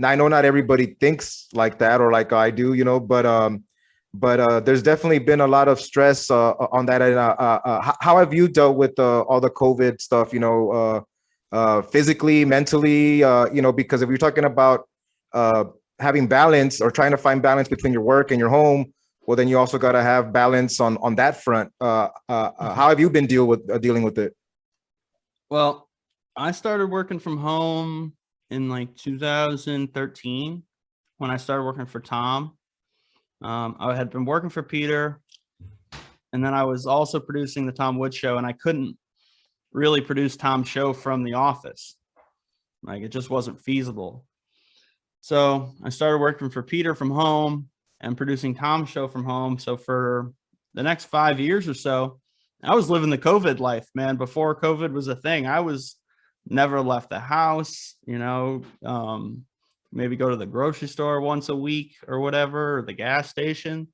I know not everybody thinks like that or like I do, but there's definitely been a lot of stress on that. And how have you dealt with all the COVID stuff? Physically, mentally, because if you're talking about having balance or trying to find balance between your work and your home, well, then you also got to have balance on that front. How have you been dealing with it? Well, I started working from home in like 2013 when I started working for Tom. I had been working for Peter, and then I was also producing the Tom Woods Show, and I couldn't really produce Tom's show from the office. Like, it just wasn't feasible. So I started working for Peter from home and producing Tom's show from home. So for the next 5 years or so, I was living the COVID life, man. Before COVID was a thing, I was never left the house, maybe go to the grocery store once a week or whatever, or the gas station.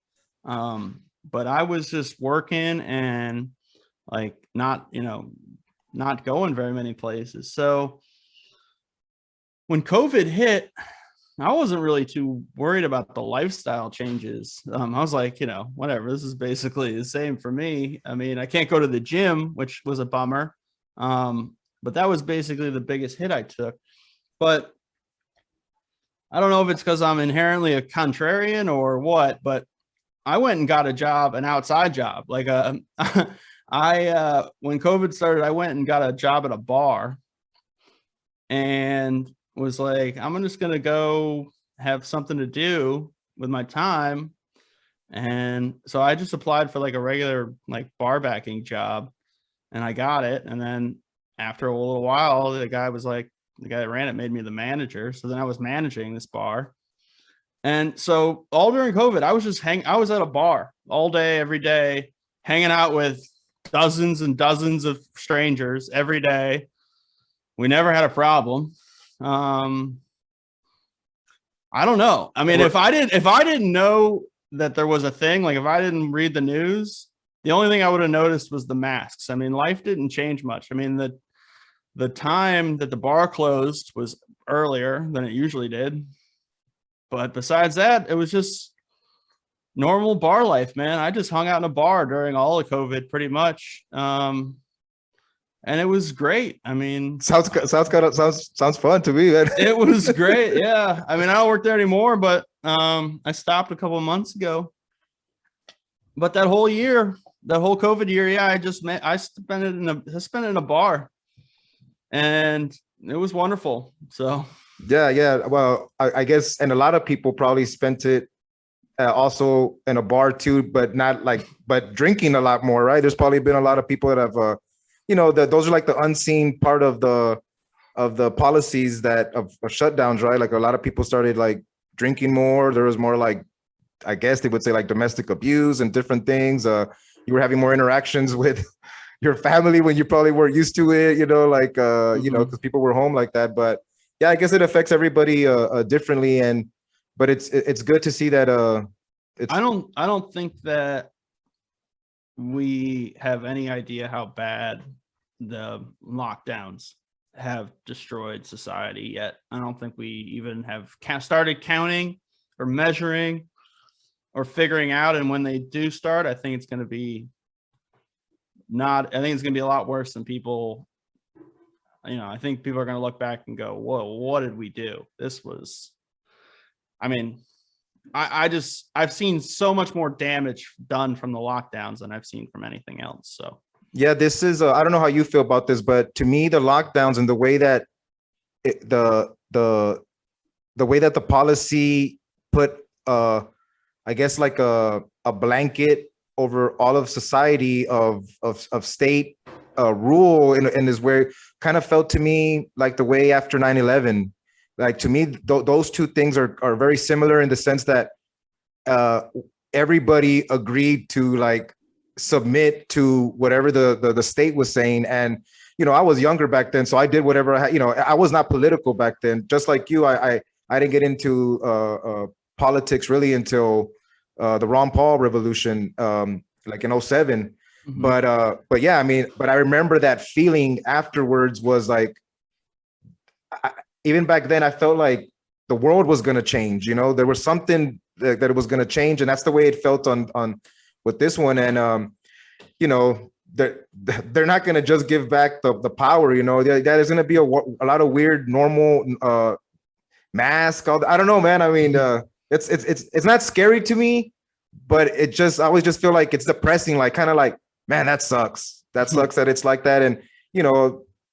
But I was just working and like not going very many places. So when COVID hit, I wasn't really too worried about the lifestyle changes. I was like, whatever, this is basically the same for me. I mean, I can't go to the gym, which was a bummer. But that was basically the biggest hit I took. But I don't know if it's because I'm inherently a contrarian or what, but I went and got a job, an outside job. Like when COVID started, I went and got a job at a bar and was like, I'm just going to go have something to do with my time. And so I just applied for like a regular like bar backing job, and I got it. And then after a little while, the guy that ran it made me the manager. So then I was managing this bar. And so all during COVID, I was at a bar all day, every day, hanging out with dozens and dozens of strangers every day. We never had a problem. I don't know. I mean, if I didn't know that there was a thing, like if I didn't read the news, the only thing I would have noticed was the masks. I mean, life didn't change much. I mean, the time that the bar closed was earlier than it usually did. But besides that, it was just normal bar life, man. I just hung out in a bar during all of COVID pretty much. And it was great. I mean, sounds fun to me, man. It was great. Yeah. I mean, I don't work there anymore, but I stopped a couple of months ago. But that whole year, that whole COVID year, yeah, I spent it in a bar, and it was wonderful. So Yeah. Well, I guess, and a lot of people probably spent it also in a bar too, but drinking a lot more, right? There's probably been a lot of people that have, those are like the unseen part of the policies of shutdowns, right? Like a lot of people started like drinking more. There was more like, I guess they would say like domestic abuse and different things. You were having more interactions with your family when you probably weren't used to it, because people were home like that. But yeah, I guess it affects everybody differently, but it's good to see that. I don't think that we have any idea how bad the lockdowns have destroyed society yet. I don't think we even have started counting or measuring or figuring out. And when they do start, I think it's going to be I think it's going to be a lot worse than people. I think people are going to look back and go, whoa, what did we do? I've seen so much more damage done from the lockdowns than I've seen from anything else. So yeah, this is I don't know how you feel about this, but to me, the lockdowns and the way that the way that the policy put I guess like a blanket over all of society of state rule in this way kind of felt to me like the way after 9/11. Like to me, those two things are very similar in the sense that everybody agreed to like submit to whatever the state was saying. And I was younger back then, so I did whatever I had. I was not political back then. Just like you, I didn't get into politics really until the Ron Paul revolution, like in 07. Mhm. But yeah, I mean, but I remember that feeling afterwards was like, even back then, I felt like the world was going to change. There was something that it was going to change, and that's the way it felt on with this one. And they're not going to just give back the power. That is going to be a lot of weird normal mask. I don't know, man. I mean, it's not scary to me, but I always just feel like it's depressing. Like kind of like, man, that sucks. That sucks that it's like that. And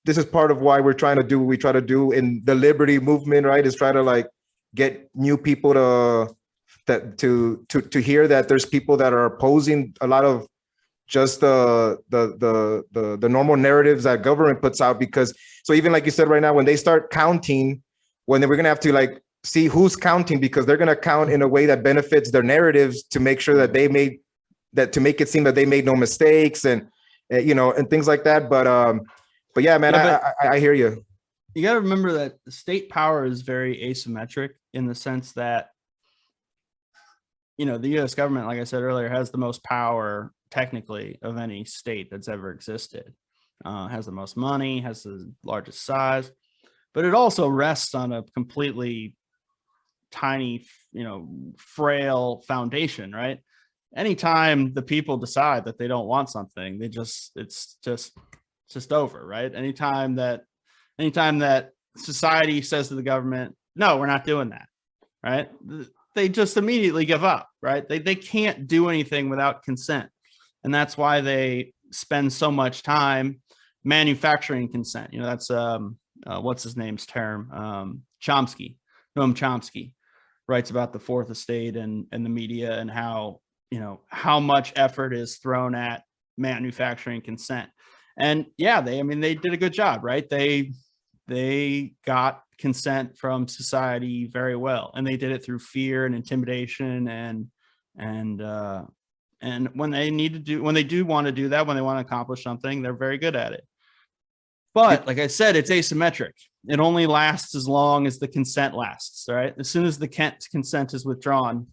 this is part of why we're trying to do what we try to do in the liberty movement, right? Is try to like get new people to hear that there's people that are opposing a lot of just the normal narratives that government puts out. Because so even like you said right now, when they start counting, we're gonna have to like see who's counting, because they're gonna count in a way that benefits their narratives to make sure that to make it seem that they made no mistakes and and things like that. But yeah, man, I hear you. You got to remember that the state power is very asymmetric in the sense that, the U.S. government, like I said earlier, has the most power technically of any state that's ever existed. Has the most money, has the largest size, but it also rests on a completely tiny, frail foundation, right? Anytime the people decide that they don't want something, it's just over, right? Anytime that society says to the government, no, we're not doing that, right? They just immediately give up, right? They can't do anything without consent. And that's why they spend so much time manufacturing consent. That's what's his name's term? Chomsky, Noam Chomsky writes about the fourth estate and the media and how much effort is thrown at manufacturing consent. And yeah, they did a good job, right? They got consent from society very well, and they did it through fear and intimidation and And when they do want to do that, when they want to accomplish something, they're very good at it. But like I said, it's asymmetric. It only lasts as long as the consent lasts, right? As soon as the consent is withdrawn,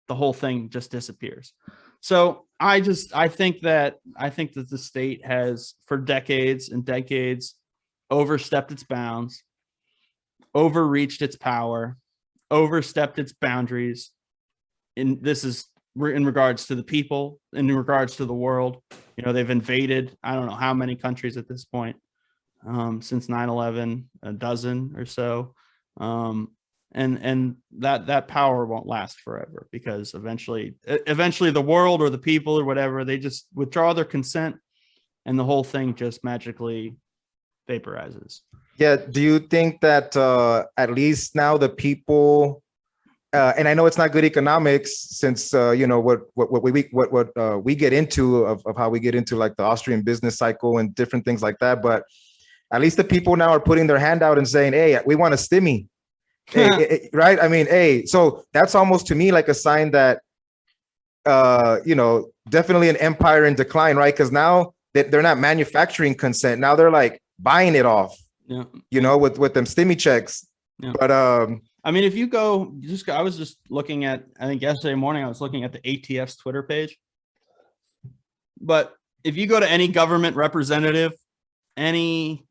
the whole thing just disappears. So I think that the state has, for decades and decades, overstepped its bounds, overreached its power, overstepped its boundaries. And this is in regards to the people, in regards to the world. They've invaded, I don't know how many countries at this point, since 9/11, a dozen or so. And that power won't last forever, because eventually the world or the people or whatever, they just withdraw their consent and the whole thing just magically vaporizes. Yeah. Do you think that at least now the people, and I know it's not good economics, since what we get into of how we get into like the Austrian business cycle and different things like that, but at least the people now are putting their hand out and saying, hey, we want a stimmy. Hey, right? I mean, hey, so that's almost to me like a sign that definitely an empire in decline, right? Because now they're not manufacturing consent. Now they're like buying it off, with them stimmy checks. Yeah. But I mean, if you go, I was just looking at, I think yesterday morning, I was looking at the ATF's Twitter page. But if you go to any government representative, any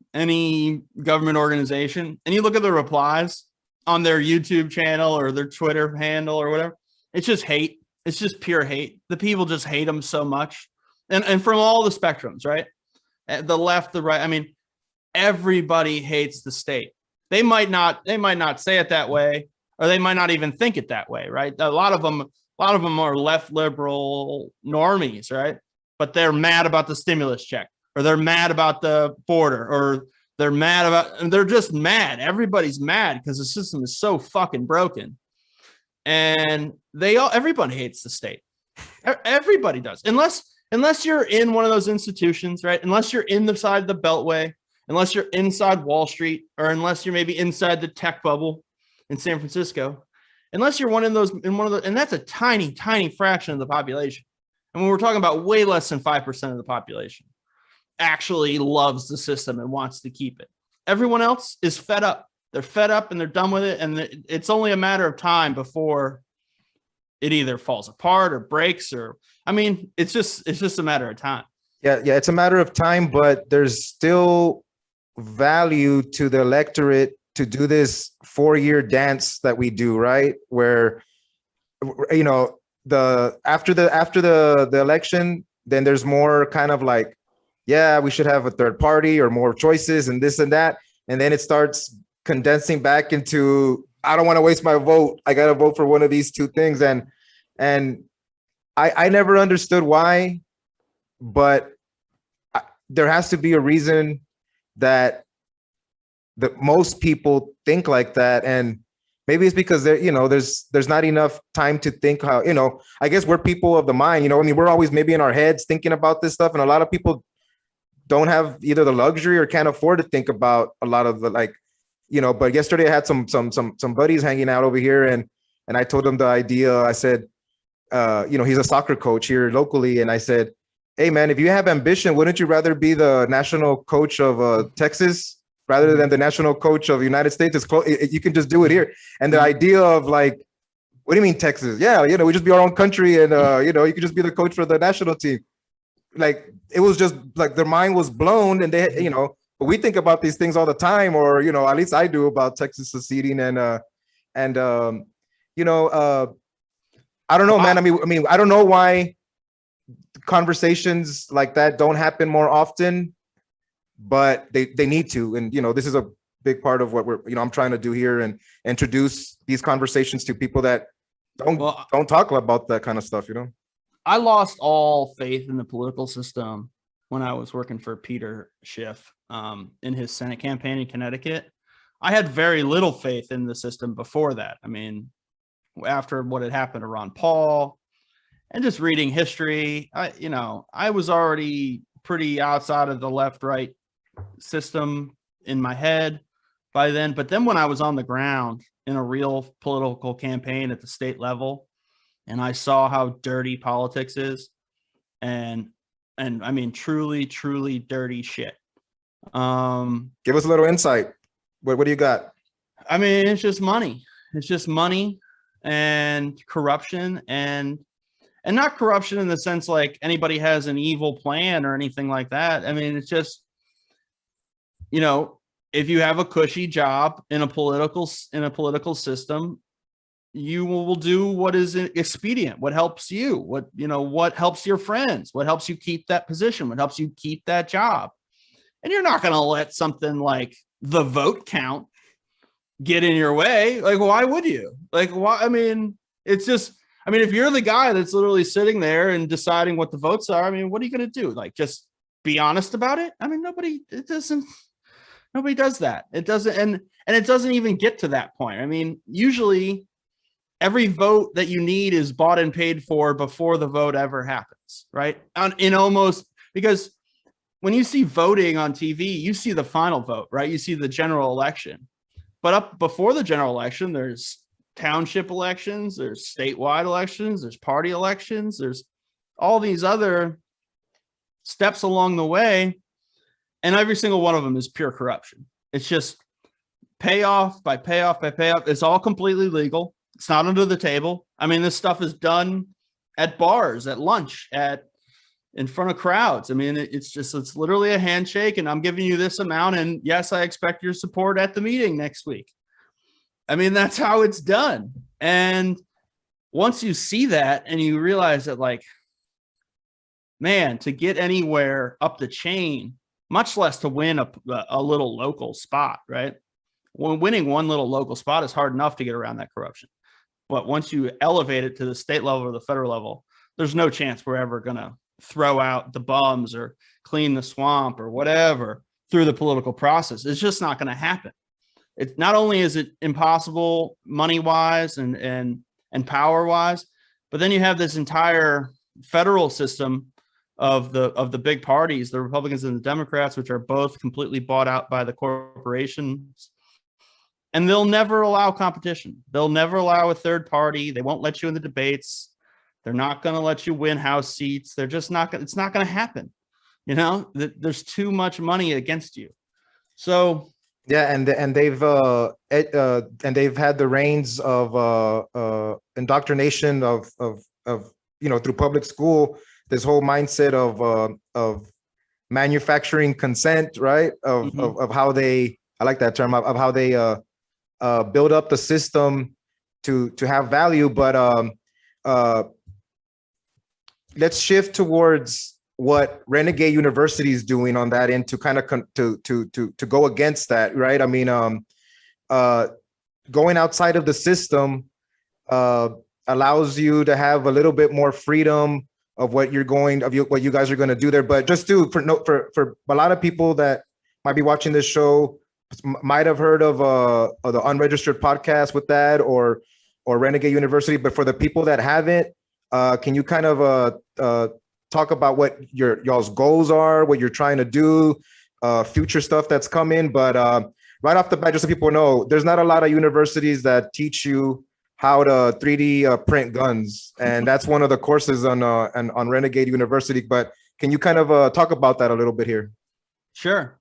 government organization, and you look at the replies on their YouTube channel or their Twitter handle or whatever, it's just hate. It's just pure hate. The people just hate them so much. And from all the spectrums, right? The left, the right. I mean, everybody hates the state. They might not say it that way, or they might not even think it that way, right? A lot of them are left liberal normies, right? But they're mad about the stimulus check, or they're mad about the border, or they're just mad. Everybody's mad because the system is so fucking broken. And everybody hates the state. Everybody does. Unless you're in one of those institutions, right? Unless you're in the side of the Beltway, unless you're inside Wall Street, or unless you're maybe inside the tech bubble in San Francisco, unless you're in one of those, and that's a tiny, tiny fraction of the population. And when we're talking about way less than 5% of the population actually loves the system and wants to keep it. Everyone else is fed up. They're fed up and they're done with it. And it's only a matter of time before it either falls apart or breaks, or, I mean, it's just a matter of time. Yeah. It's a matter of time, but there's still value to the electorate to do this 4-year dance that we do, right? Where, after the election, then there's more kind of like, yeah, we should have a third party or more choices and this and that. And then it starts condensing back into, I don't want to waste my vote. I got to vote for one of these two things. And I never understood why, but there has to be a reason that most people think like that. And maybe it's because there's not enough time to think how, I guess we're people of the mind, I mean, we're always maybe in our heads thinking about this stuff. And a lot of people don't have either the luxury or can't afford to think about a lot of the, but yesterday I had some buddies hanging out over here, and I told them the idea. I said, he's a soccer coach here locally. And I said, hey man, if you have ambition, wouldn't you rather be the national coach of Texas rather than the national coach of the United States? You can just do it here. And the idea of like, what do you mean Texas? Yeah, we just be our own country, and you could just be the coach for the national team. Like, it was just like their mind was blown, and they, but we think about these things all the time, or, at least I do, about Texas seceding and I don't know, man. I mean, I don't know why conversations like that don't happen more often, but they need to. And, this is a big part of what I'm trying to do here, and introduce these conversations to people that don't talk about that kind of stuff, I lost all faith in the political system when I was working for Peter Schiff in his Senate campaign in Connecticut. I had very little faith in the system before that. I mean, after what had happened to Ron Paul and just reading history, I was already pretty outside of the left-right system in my head by then. But then when I was on the ground in a real political campaign at the state level, and I saw how dirty politics is, and I mean truly, truly dirty shit. Give us a little insight. What do you got? I mean, it's just money. It's just money and corruption, and not corruption in the sense like anybody has an evil plan or anything like that. I mean, it's just, you know, if you have a cushy job in a political system, you will do what is expedient, what helps you, what helps your friends, what helps you keep that position, what helps you keep that job. And you're not going to let something like the vote count get in your way. Like, why would you? Like, why? I mean, it's just, I mean, if you're the guy that's literally sitting there and deciding what the votes are, I mean, what are you going to do? Like, just be honest about it? I mean, nobody does that. It doesn't, and it doesn't even get to that point. I mean, usually every vote that you need is bought and paid for before the vote ever happens, right? Because when you see voting on TV, you see the final vote, right? You see the general election. But up before the general election, there's township elections, there's statewide elections, there's party elections, there's all these other steps along the way. And every single one of them is pure corruption. It's just payoff by payoff by payoff. It's all completely legal. It's not under the table. I mean, this stuff is done at bars, at lunch, in front of crowds. I mean, it's literally a handshake, and I'm giving you this amount, and yes, I expect your support at the meeting next week. I mean, that's how it's done. And once you see that and you realize that, like, man, to get anywhere up the chain, much less to win a little local spot, right? When winning one little local spot is hard enough to get around that corruption. But once you elevate it to the state level or the federal level, there's no chance we're ever going to throw out the bums or clean the swamp or whatever through the political process. It's just not going to happen. It's not only is it impossible money wise and power wise, but then you have this entire federal system of the big parties, the Republicans and the Democrats, which are both completely bought out by the corporations. And they'll never allow competition. They'll never allow a third party. They won't let you in the debates. They're not going to let you win House seats. They're just not going. It's not going to happen. You know, there's too much money against you. So yeah, and they've had the reins of indoctrination of through public school. This whole mindset of manufacturing consent, right? Of how they, I like that term, of how they build up the system to have value. But let's shift towards what Renegade University is doing on that end to kind of to go against that, right? I mean, going outside of the system allows you to have a little bit more freedom of what you guys are going to do there. But just for a lot of people that might be watching this show, might have heard of the Unregistered podcast with that or Renegade University. But for the people that haven't, can you kind of talk about what y'all's goals are, what you're trying to do, future stuff that's coming? But right off the bat, just so people know, there's not a lot of universities that teach you how to 3D print guns, and that's one of the courses on Renegade University. But can you kind of talk about that a little bit here? Sure.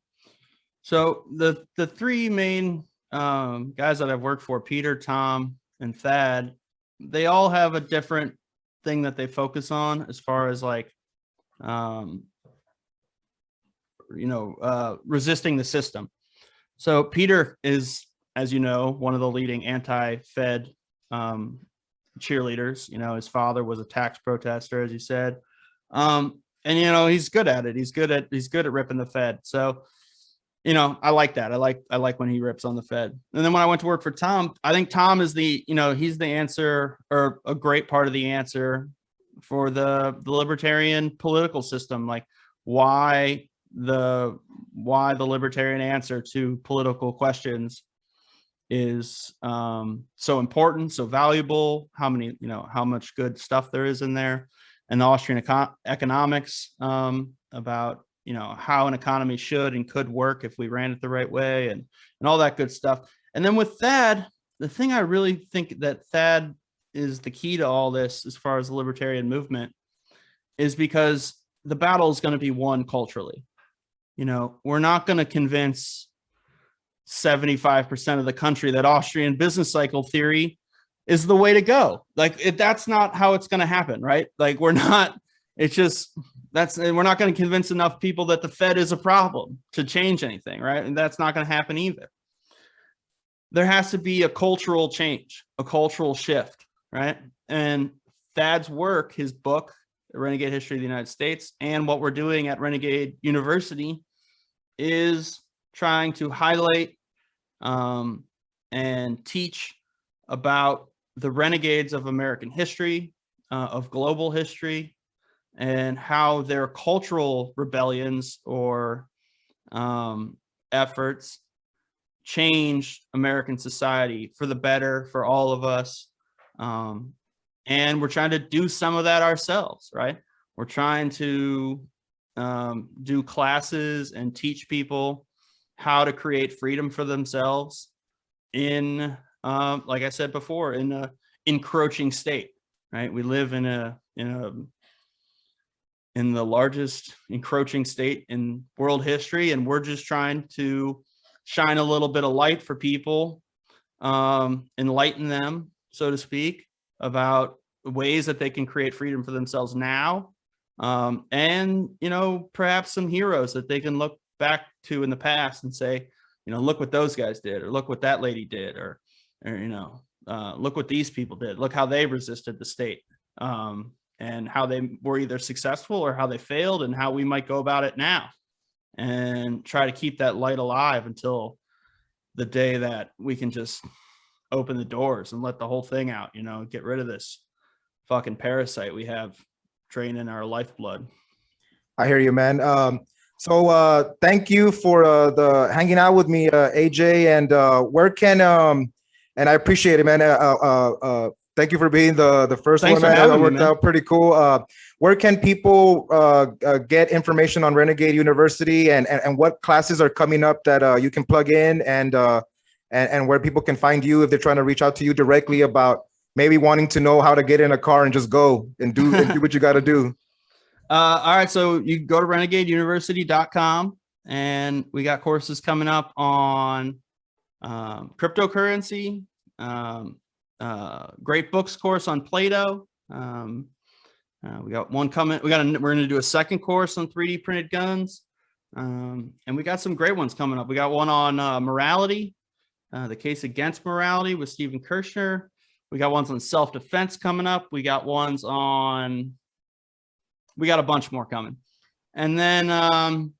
So the three main guys that I've worked for, Peter, Tom, and Thad, they all have a different thing that they focus on as far as like, resisting the system. So Peter is, as you know, one of the leading anti-Fed cheerleaders. You know, his father was a tax protester, as you said, and he's good at it. He's good at ripping the Fed. So, I like that. I like when he rips on the Fed. And then when I went to work for Tom, I think Tom is he's the answer, or a great part of the answer for the libertarian political system. Like why the libertarian answer to political questions is so important, so valuable, how much good stuff there is in there, and the Austrian economics about how an economy should and could work if we ran it the right way, and all that good stuff. And then with Thad, the thing I really think that Thad is the key to all this as far as the libertarian movement, is because the battle is going to be won culturally. We're not going to convince 75% of the country that Austrian business cycle theory is the way to go. That's not how it's going to happen, right? We're not going to convince enough people that the Fed is a problem to change anything, right? And that's not going to happen either. There has to be a cultural change, a cultural shift, right? And Thad's work, his book, The Renegade History of the United States, and what we're doing at Renegade University is trying to highlight and teach about the renegades of American history, of global history, and how their cultural rebellions or efforts change American society for the better for all of us. And we're trying to do some of that ourselves, right? We're trying to do classes and teach people how to create freedom for themselves in, like I said before, in a encroaching state, right? We live in the largest encroaching state in world history, and we're just trying to shine a little bit of light for people, enlighten them, so to speak, about ways that they can create freedom for themselves now, and perhaps some heroes that they can look back to in the past and say, look what those guys did, or look what that lady did, or look what these people did, look how they resisted the state, and how they were either successful or how they failed, and how we might go about it now, and try to keep that light alive until the day that we can just open the doors and let the whole thing out, get rid of this fucking parasite we have draining our lifeblood. I hear you, man. So thank you for the hanging out with me, AJ. And where can and I appreciate it, man. Thank you for being the first Thanks one, for man. That having me, worked man. out pretty cool. Where can people get information on Renegade University, and what classes are coming up that you can plug in, and where people can find you if they're trying to reach out to you directly about maybe wanting to know how to get in a car and just go and do what you got to do? All right, so you can go to renegadeuniversity.com, and we got courses coming up on cryptocurrency, great books course on Plato. We got one coming. We're going to do a second course on 3D printed guns, and we got some great ones coming up. We got one on morality, the case against morality with Stephen Kirshner. We got ones on self-defense coming up. We got ones on. We got a bunch more coming. And then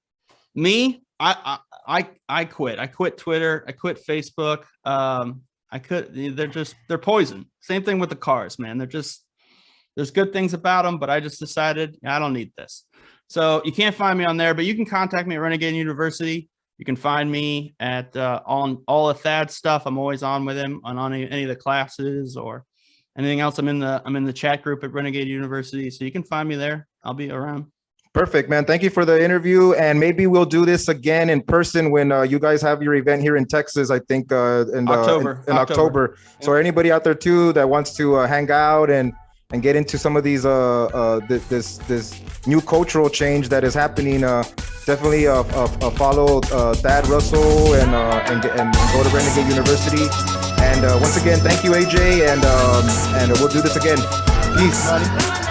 me, I quit. I quit Twitter. I quit Facebook. They're poison. Same thing with the cars, man. There's good things about them, but I just decided I don't need this. So you can't find me on there, but you can contact me at Renegade University. You can find me at on all of Thad's stuff. I'm always on with him on any of the classes or anything else. I'm in the chat group at Renegade University, so you can find me there. I'll be around. Perfect, man. Thank you for the interview, and maybe we'll do this again in person when you guys have your event here in Texas. I think in October. So anybody out there too that wants to hang out and get into some of these this new cultural change that is happening, definitely follow Thad Russell and go to Renegade University. And once again, thank you, AJ, and we'll do this again. Peace.